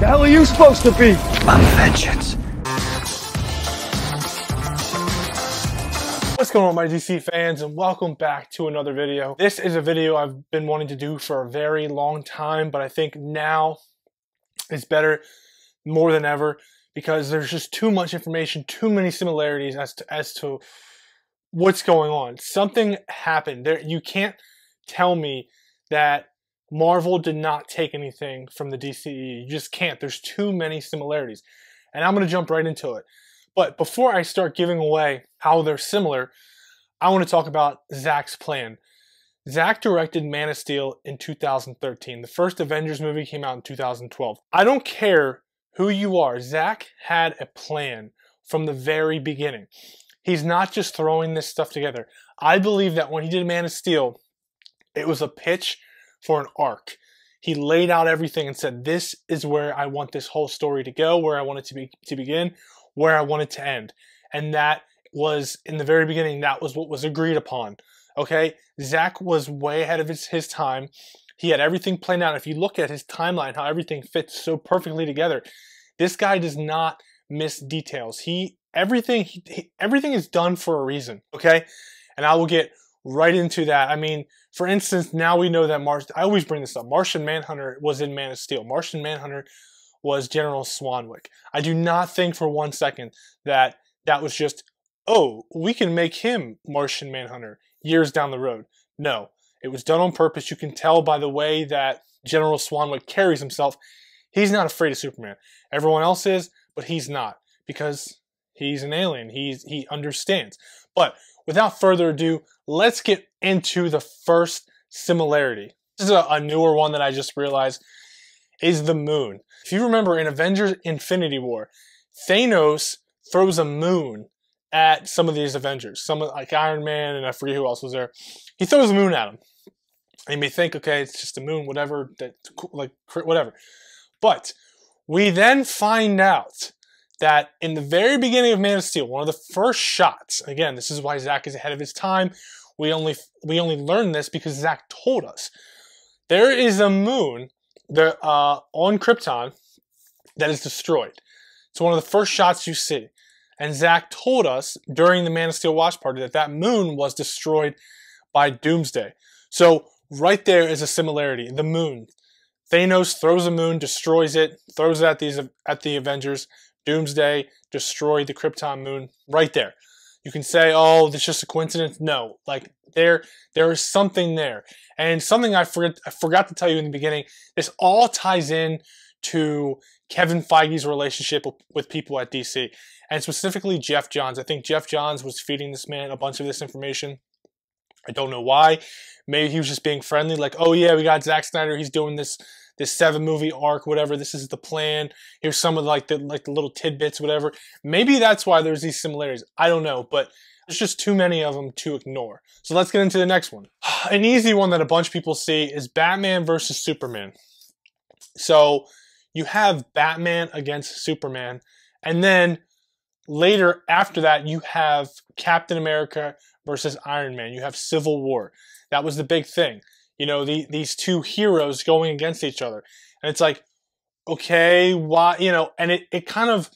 The hell are you supposed to be? My vengeance. What's going on, my DC fans, and welcome back to another video. This is a video I've been wanting to do for a very long time, but I think now is better more than ever because there's just too much information, too many similarities as to what's going on. Something happened. You can't tell me that Marvel did not take anything from the DCEU. You just can't. There's too many similarities. And I'm going to jump right into it. But before I start giving away how they're similar, I want to talk about Zack's plan. Zack directed Man of Steel in 2013. The first Avengers movie came out in 2012. I don't care who you are. Zack had a plan from the very beginning. He's not just throwing this stuff together. I believe that when he did Man of Steel, it was a pitch for an arc. He laid out everything and said, this is where I want this whole story to go, where I want it to begin, where I want it to end. And that was, in the very beginning, that was what was agreed upon. Okay? Zack was way ahead of his time. He had everything planned out. If you look at his timeline, how everything fits so perfectly together, this guy does not miss details. Everything is done for a reason. Okay? And I will get right into that. I mean, for instance, now we know that I always bring this up. Martian Manhunter was in Man of Steel. Martian Manhunter was General Swanwick. I do not think for one second that that was just, oh, we can make him Martian Manhunter years down the road. No, it was done on purpose. You can tell by the way that General Swanwick carries himself. He's not afraid of Superman. Everyone else is, but he's not because he's an alien. He understands. But without further ado, let's get into the first similarity. This is a newer one that I just realized, is the moon. If you remember in Avengers Infinity War, Thanos throws a moon at some of these Avengers. Some like Iron Man, and I forget who else was there. He throws a moon at them. And you may think, okay, it's just a moon, whatever, whatever. But we then find out that in the very beginning of Man of Steel, one of the first shots, again, this is why Zack is ahead of his time. We only learned this because Zack told us. There is a moon on Krypton that is destroyed. It's one of the first shots you see. And Zack told us during the Man of Steel watch party that that moon was destroyed by Doomsday. So right there is a similarity. The moon. Thanos throws a moon, destroys it, throws it at the Avengers. Doomsday destroyed the Krypton moon. Right there. You can say, oh, this is just a coincidence. No, like there is something there. And something I forgot to tell you in the beginning, this all ties in to Kevin Feige's relationship with people at DC. And specifically Jeff Johns. I think Jeff Johns was feeding this man a bunch of this information. I don't know why. Maybe he was just being friendly, like, oh yeah, we got Zack Snyder, he's doing this 7-movie arc, whatever, this is the plan. Here's some of the little tidbits, whatever. Maybe that's why there's these similarities. I don't know, but there's just too many of them to ignore. So let's get into the next one. An easy one that a bunch of people see is Batman versus Superman. So you have Batman against Superman, and then later after that you have Captain America versus Iron Man. You have Civil War. That was the big thing. You know, these two heroes going against each other. And it's like, okay, why, you know, and it kind of,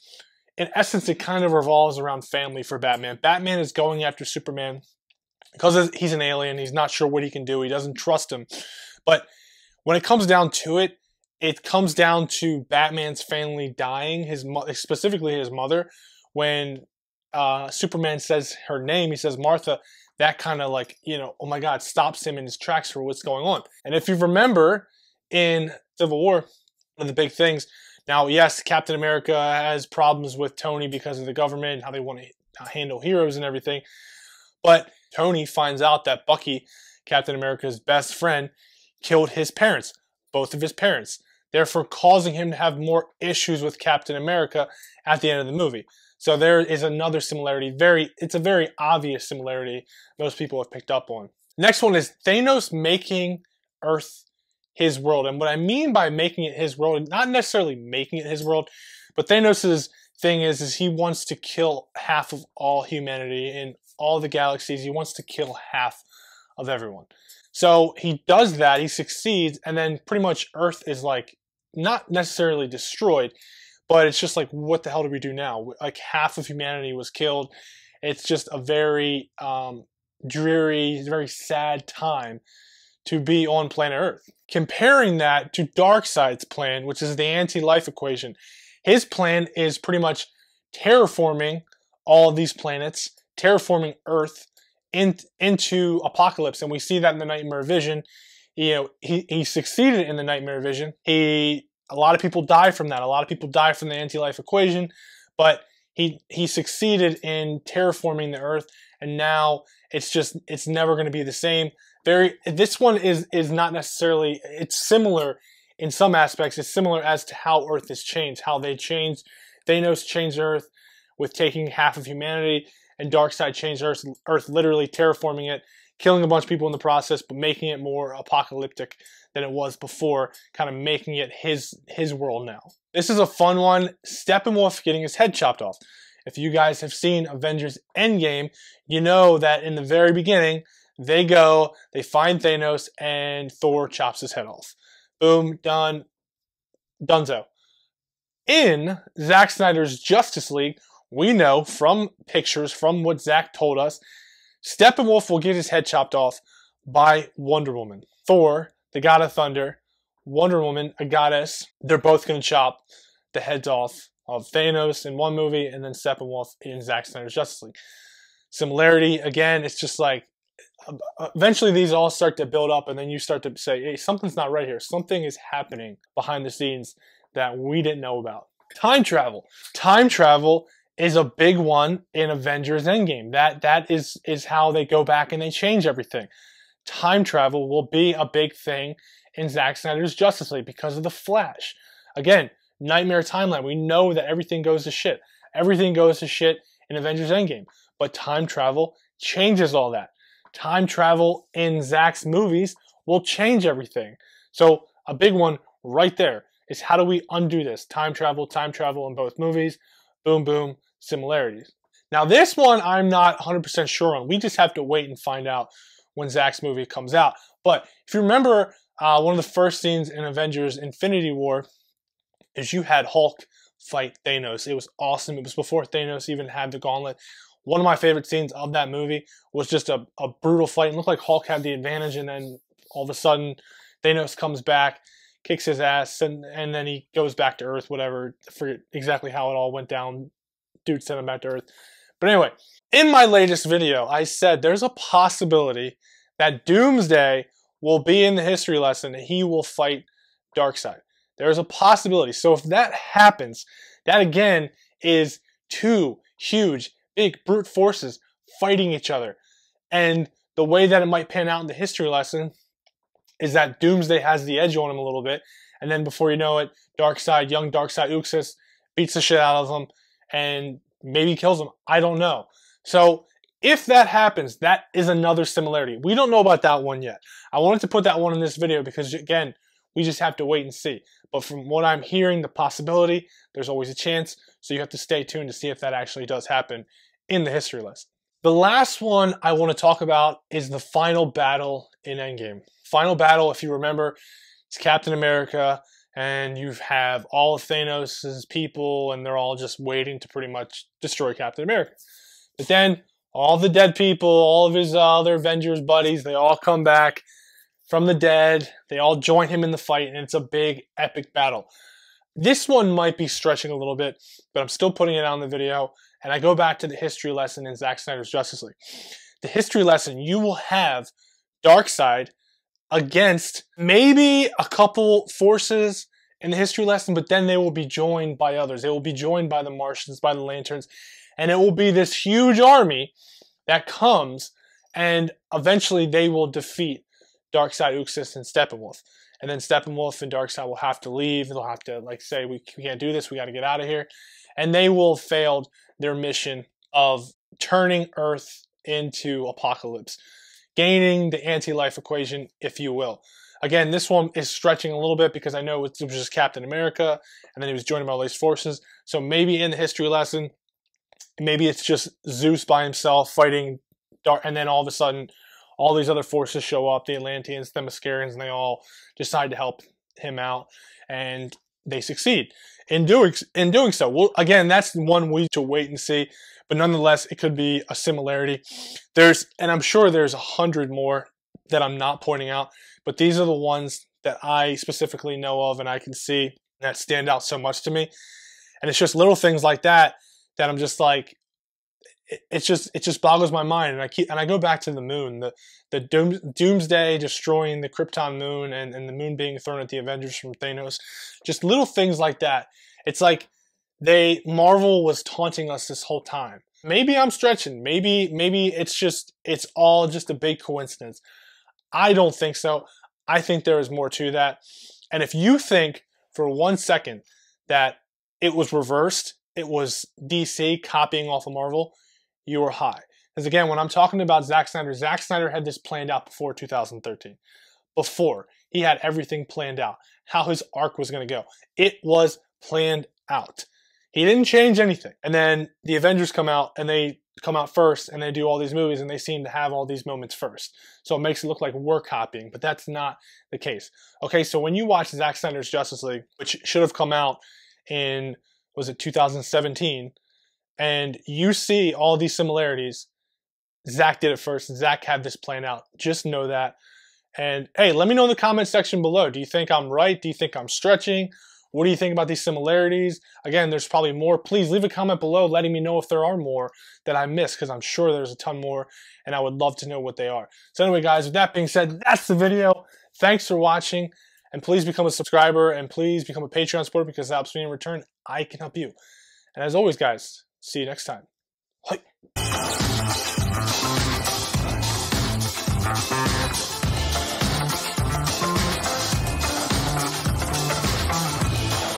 in essence, it kind of revolves around family for Batman. Batman is going after Superman because he's an alien. He's not sure what he can do. He doesn't trust him. But when it comes down to it, it comes down to Batman's family dying, specifically his mother. When Superman says her name, he says Martha. That kind of like, you know, oh my God, stops him in his tracks for what's going on. And if you remember in Civil War, one of the big things, now, yes, Captain America has problems with Tony because of the government, how they want to handle heroes and everything. But Tony finds out that Bucky, Captain America's best friend, killed his parents, both of his parents, therefore causing him to have more issues with Captain America at the end of the movie. So there is another similarity. It's a very obvious similarity most people have picked up on. Next one is Thanos making Earth his world. And what I mean by making it his world, not necessarily making it his world, but Thanos' thing is he wants to kill half of all humanity in all the galaxies. He wants to kill half of everyone. So he does that, he succeeds, and then pretty much Earth is like not necessarily destroyed, but it's just like, what the hell do we do now? Like half of humanity was killed. It's just a very dreary, very sad time to be on planet Earth. Comparing that to Darkseid's plan, which is the anti-life equation, his plan is pretty much terraforming all of these planets, terraforming Earth into apocalypse, and we see that in the Nightmare Vision. You know, he succeeded in the Nightmare Vision. A lot of people die from that. A lot of people die from the anti-life equation, but he succeeded in terraforming the Earth, and now it's never going to be the same. This one is not necessarily, it's similar in some aspects. It's similar as to how Earth has changed, how they changed. Thanos changed Earth with taking half of humanity, and Darkseid changed Earth literally terraforming it, killing a bunch of people in the process, but making it more apocalyptic than it was before, kind of making it his world now. This is a fun one. Steppenwolf getting his head chopped off. If you guys have seen Avengers Endgame, you know that in the very beginning, they find Thanos, and Thor chops his head off. Boom, done, donezo. In Zack Snyder's Justice League, we know from pictures, from what Zack told us, Steppenwolf will get his head chopped off by Wonder Woman. Thor, the god of thunder, Wonder Woman, a goddess, they're both going to chop the heads off of Thanos in one movie, and then Steppenwolf in Zack Snyder's Justice League. Similarity, again, it's just like, eventually these all start to build up, and then you start to say, hey, something's not right here. Something is happening behind the scenes that we didn't know about. Time travel. Time travel is a big one in Avengers Endgame. That is how they go back and they change everything. Time travel will be a big thing in Zack Snyder's Justice League because of the Flash. Again, nightmare timeline. We know that everything goes to shit. Everything goes to shit in Avengers Endgame. But time travel changes all that. Time travel in Zack's movies will change everything. So a big one right there is, how do we undo this? Time travel in both movies. Boom, boom, similarities. Now this one I'm not 100% sure on. We just have to wait and find out when Zack's movie comes out. But if you remember, one of the first scenes in Avengers Infinity War is you had Hulk fight Thanos. It was awesome. It was before Thanos even had the gauntlet. One of my favorite scenes of that movie was just a brutal fight. It looked like Hulk had the advantage, and then all of a sudden Thanos comes back, kicks his ass, and then he goes back to Earth, whatever. I forget exactly how it all went down. Dude sent him back to Earth. But anyway, in my latest video, I said there's a possibility that Doomsday will be in the history lesson and he will fight Darkseid. There's a possibility. So if that happens, that again is two huge, big brute forces fighting each other. And the way that it might pan out in the history lesson is that Doomsday has the edge on him a little bit. And then before you know it, Darkseid, young Darkseid Uxas, beats the shit out of him and maybe kills him. I don't know. So if that happens, that is another similarity. We don't know about that one yet. I wanted to put that one in this video because, again, we just have to wait and see. But from what I'm hearing, the possibility, there's always a chance. So you have to stay tuned to see if that actually does happen in the history lesson. The last one I want to talk about is the final battle in Endgame. Final battle, if you remember, it's Captain America, and you have all of Thanos' people, and they're all just waiting to pretty much destroy Captain America. But then all the dead people, all of his other Avengers buddies, they all come back from the dead. They all join him in the fight, and it's a big, epic battle. This one might be stretching a little bit, but I'm still putting it out in the video. And I go back to the history lesson in Zack Snyder's Justice League. The history lesson, you will have Darkseid against maybe a couple forces in the history lesson, but then they will be joined by others. They will be joined by the Martians, by the Lanterns, and it will be this huge army that comes, and eventually they will defeat Darkseid, Uxas, and Steppenwolf. And then Steppenwolf and Darkseid will have to leave. They'll have to like say, we can't do this, we got to get out of here. And they will have failed their mission of turning Earth into apocalypse, gaining the anti-life equation, if you will. Again, this one is stretching a little bit because I know it was just Captain America, and then he was joined by all these forces. So maybe in the history lesson, maybe it's just Zeus by himself fighting Dark, and then all of a sudden, all these other forces show up, the Atlanteans, the Themyscirians, and they all decide to help him out, and they succeed in doing so. Well, again, that's one we to wait and see, but nonetheless, it could be a similarity. And I'm sure there's 100 more that I'm not pointing out, but these are the ones that I specifically know of and I can see that stand out so much to me. And it's just little things like that I'm just like, it just boggles my mind. And I go back to the moon, the Doomsday destroying the Krypton moon, and the moon being thrown at the Avengers from Thanos. Just little things like that. It's like Marvel was taunting us this whole time. Maybe I'm stretching. Maybe it's all just a big coincidence. I don't think so. I think there is more to that. And if you think for 1 second that it was reversed, it was DC copying off of Marvel, you are high. Because again, when I'm talking about Zack Snyder had this planned out before 2013. Before. He had everything planned out. How his arc was going to go. It was planned out. He didn't change anything. And then the Avengers come out, and they come out first, and they do all these movies, and they seem to have all these moments first. So it makes it look like we're copying, but that's not the case. Okay, so when you watch Zack Snyder's Justice League, which should have come out in, was it 2017, and you see all these similarities, Zack did it first. Zack had this plan out. Just know that. And hey, let me know in the comment section below. Do you think I'm right? Do you think I'm stretching? What do you think about these similarities? Again, there's probably more. Please leave a comment below letting me know if there are more that I missed, because I'm sure there's a ton more, and I would love to know what they are. So anyway, guys, with that being said, that's the video. Thanks for watching, and please become a subscriber, and please become a Patreon supporter, because that helps me in return. I can help you. And as always, guys, see you next time. Bye.